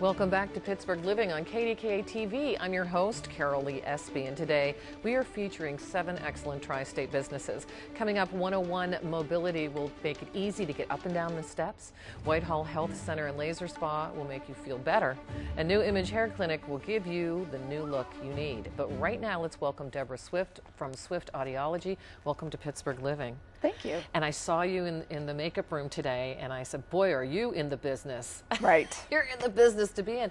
Welcome back to Pittsburgh Living on KDKA TV. I'm your host, Carol Lee Espy, and today we are featuring 7 excellent tri-state businesses. Coming up, 101 Mobility will make it easy to get up and down the steps. Whitehall Health Center and Laser Spa will make you feel better. A New Image Hair Clinic will give you the new look you need. But right now, let's welcome Deborah Swift from Swift Audiology. Welcome to Pittsburgh Living. Thank you. And I saw you in the makeup room today, and I said, boy, are you in the business. Right. You're in the business to be in.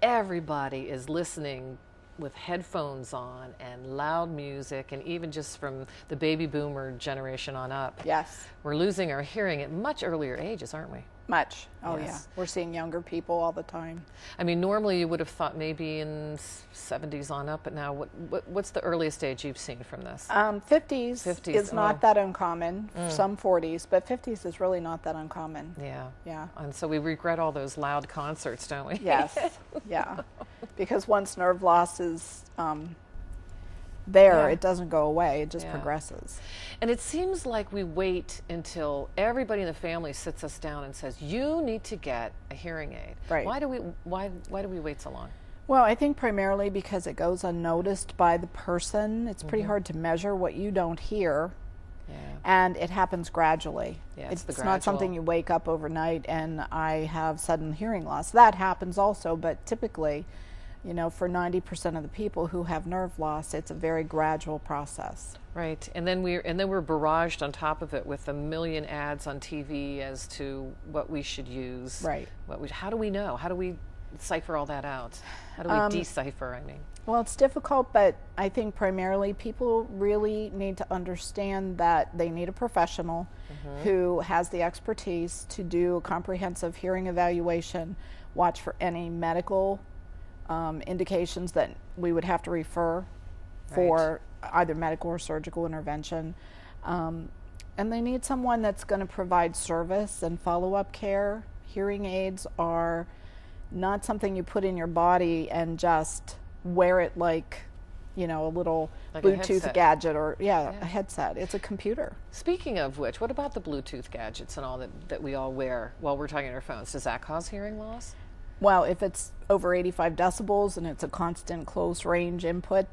Everybody is listening with headphones on and loud music, and even just from the baby boomer generation on up. Yes. We're losing our hearing at much earlier ages, aren't we? Much. Oh, Yes. yeah. We're seeing younger people all the time. I mean, normally you would have thought maybe in 70s on up, but now what's the earliest age you've seen from this? 50s, 50s, is not that uncommon. Some 40s, but 50s is really not that uncommon. Yeah. Yeah. And so we regret all those loud concerts, don't we? Yes. Yeah. Because once nerve loss is there, it doesn't go away. It just progresses. And it seems like we wait until everybody in the family sits us down and says, you need to get a hearing aid. Right. Why do we wait so long? Well, I think primarily because it goes unnoticed by the person. It's pretty hard to measure what you don't hear. Yeah. And it happens gradually. Yeah, it's the not something you wake up overnight and I have sudden hearing loss. That happens also, but typically, you know, for 90% of the people who have nerve loss, it's a very gradual process. Right, and then we're barraged on top of it with a million ads on TV as to what we should use. Right. How do we know? How do we cipher all that out? How do we decipher? I mean. Well, it's difficult, but I think primarily people really need to understand that they need a professional who has the expertise to do a comprehensive hearing evaluation, watch for any medical indications that we would have to refer for either medical or surgical intervention. And they need someone that's going to provide service and follow-up care. Hearing aids are not something you put in your body and just wear it like, you know, a little like Bluetooth gadget or a headset. It's a computer. Speaking of which, what about the Bluetooth gadgets and all that we all wear while we're talking on our phones? Does that cause hearing loss? Well, if it's over 85 decibels and it's a constant close range input,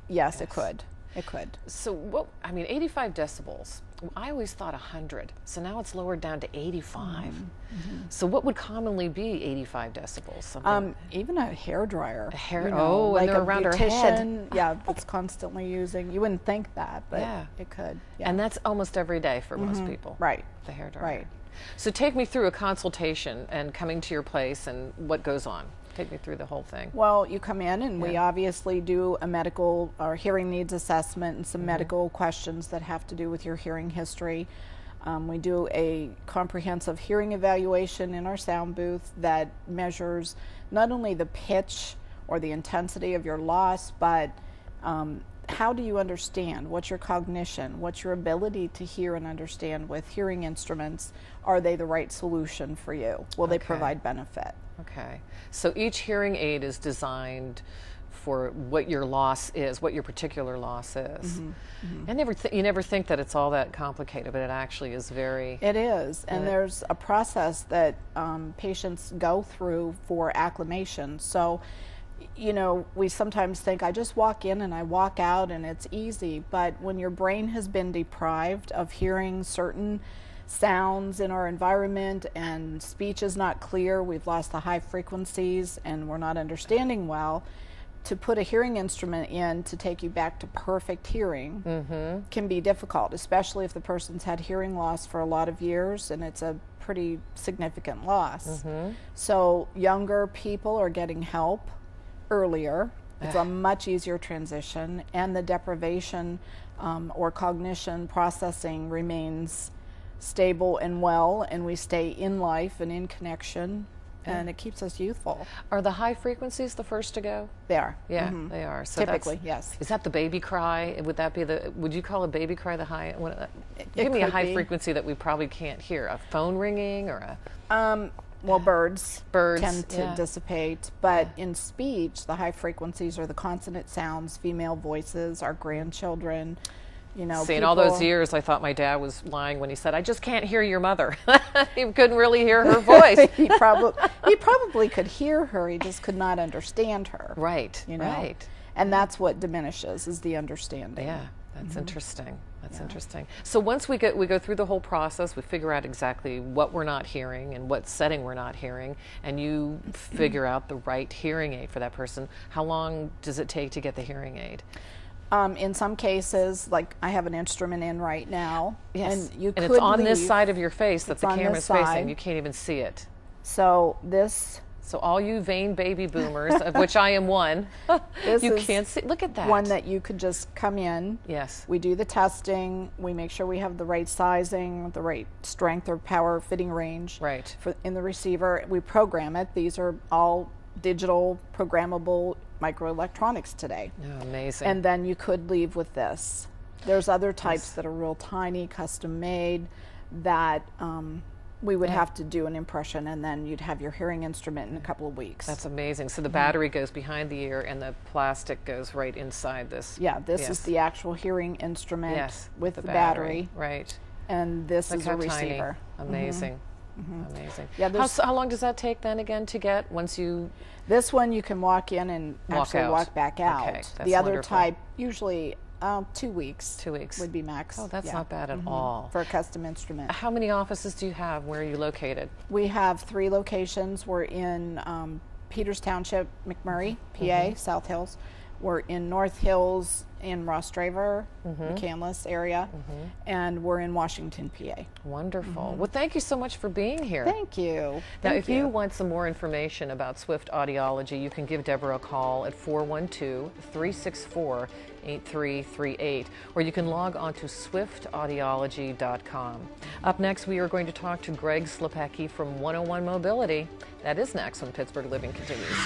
yes, it could. It could. So 85 decibels. I always thought 100. So now it's lowered down to 85. So what would commonly be 85 decibels? Even a hairdryer. You know, like and they're around our head. Yeah, that's constantly using. You wouldn't think that, but it could. Yeah. And that's almost every day for most people. Right. The hairdryer. Right. So take me through a consultation and coming to your place and what goes on. Take me through the whole thing. Well, you come in and we obviously do a medical or hearing needs assessment and some medical questions that have to do with your hearing history. We do a comprehensive hearing evaluation in our sound booth that measures not only the pitch or the intensity of your loss, but how do you understand? What's your cognition? What's your ability to hear and understand with hearing instruments? Are they the right solution for you? Will they provide benefit? Okay. So each hearing aid is designed for what your loss is, what your particular loss is. You never think that it's all that complicated, but it actually is very... It is, and there's a process that patients go through for acclimation. So, you know, we sometimes think, I just walk in and I walk out and it's easy, but when your brain has been deprived of hearing certain sounds in our environment and speech is not clear, we've lost the high frequencies and we're not understanding well, to put a hearing instrument in to take you back to perfect hearing can be difficult, especially if the person's had hearing loss for a lot of years and it's a pretty significant loss. So younger people are getting help earlier. It's a much easier transition, and the deprivation or cognition processing remains stable and well, and we stay in life and in connection, and it keeps us youthful. Are the high frequencies the first to go? They are. Yeah, they are. So typically, yes. Is that the baby cry? Would that be would you call a baby cry the high? Give me a high frequency that we probably can't hear. A phone ringing or a... Well, birds tend to yeah. dissipate, but in speech, the high frequencies are the consonant sounds, female voices, our grandchildren, You know, See, in all those years, I thought my dad was lying when he said, "I just can't hear your mother." He couldn't really hear her voice. he probably could hear her. He just could not understand her. Right. You know? Right. And that's what diminishes, is the understanding. Yeah. That's interesting. That's interesting. So once we go through the whole process, we figure out exactly what we're not hearing and what setting we're not hearing, and you figure out the right hearing aid for that person. How long does it take to get the hearing aid? In some cases, like I have an instrument in right now, Yes. and you could it's on leave. this side of your face that It's the on this camera's facing. side. You can't even see it. So this So all you vain baby boomers, of which I am one, you is can't see. Look at that. one that you could just come in. Yes. We do the testing. We make sure we have the right sizing, the right strength or power fitting range. Right. In the receiver, we program it. These are all digital, programmable microelectronics today. Oh, amazing. And then you could leave with this. There's other types that are real tiny, custom made, that we would have to do an impression, and then you'd have your hearing instrument in a couple of weeks. That's amazing. So the battery goes behind the ear, and the plastic goes right inside this. Yeah, this is the actual hearing instrument with the battery. Right. And this Look is how a receiver. Tiny. Amazing. Amazing. Yeah, how long does that take then again to get once you... This one you can walk in and actually walk back out. Okay, that's the other wonderful. type, usually 2 weeks. 2 weeks. Would be max. Oh, that's not bad at all. For a custom instrument. How many offices do you have? Where are you located? We have 3 locations. We're in Peters Township, McMurray, PA, South Hills. We're in North Hills in Rostraver, McCandless area, and we're in Washington, PA. Wonderful. Well, thank you so much for being here. Thank you. Now, if you want some more information about Swift Audiology, you can give Deborah a call at 412-364-8338, or you can log on to swiftaudiology.com. Up next, we are going to talk to Greg Slepecki from 101 Mobility. That is next when Pittsburgh Living continues.